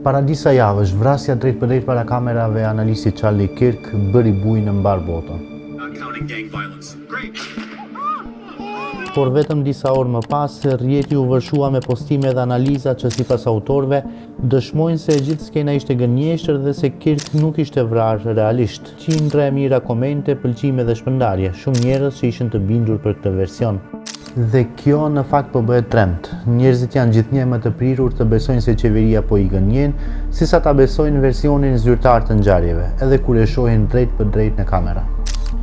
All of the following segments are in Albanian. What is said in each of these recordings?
Para disa javësh, vrasja drejt për drejt para kamerave e analistit Charlie Kirk bëri bujë në mbar botën. Por vetëm disa orë më pas, rrjeti u vërshua me postime dhe analiza që sipas autorëve dëshmojnë se gjithë skena ishte gënjeshtër dhe se Kirk nuk ishte vrarë realisht. Qindra e mira komente, pëlqime dhe shpërndarje, shumë njerëz që ishin të bindur për këtë version. Dhe kjo në fakt po bëhet trend. Njerëzit janë gjithnjë më të prirur të besojnë se qeveria po i gënjen, sesa ta besojnë versionin zyrtar të ngjarjeve, edhe kur e shohin drejt për drejt në kamera.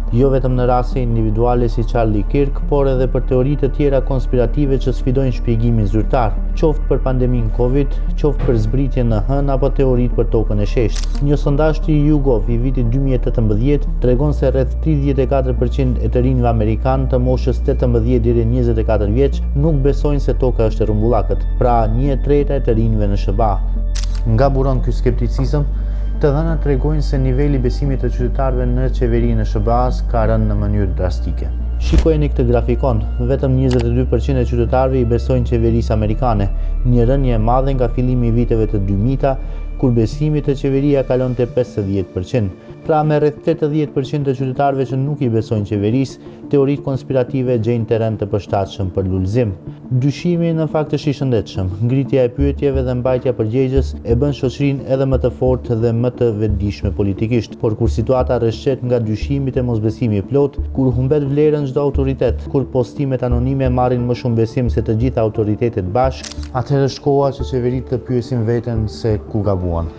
Jo vetëm në raste individuale si Charlie Kirk, por edhe për teoritë të tjera konspirative që sfidojnë shpjegimin zyrtar, qoftë për pandeminë Covid, qoftë për zbritjen në hënë apo teoritë për tokën e sheshtë. Një sondazh i YouGov i vitit 2018 tregon se rreth 34% e të rinjve amerikanë të moshës 18 deri në 24 vjeç nuk besojnë se toka është e rrumbullakët, pra 1/3 e të rinjve në SBA. Nga buron ky skepticizëm? Të dhënat tregojnë se niveli besimit të qytetarëve në qeverinë e SBA-s ka rënë në mënyrë drastike. Shikojeni këtë grafikon, vetëm 22% e qytetarëve i besojnë qeverisë amerikane, një rënje e madhe nga fillimi i viteve të 2000-ta, kur besimi te qeveria kalon te 50%. Pra me rreth 80% të qytetarëve që nuk i besojnë qeverisë, teoritë konspirative gjejnë terren të përshtatshëm për lulëzim. Dyshimi në fakt është i shëndetshëm. Ngritja e pyetjeve dhe mbajtja përgjegjës e bën shoqërinë edhe më të fortë dhe më të vetëdijshme politikisht. Por kur situata rrëshqet nga dyshimi te mosbesimi i plot, kur humbet vlerën çdo autoritet, kur postimet anonime marrin më shumë besim se të gjitha autoritetet bashkë, atëherë është koha që qeveritë të pyesin veten se ku gabuan.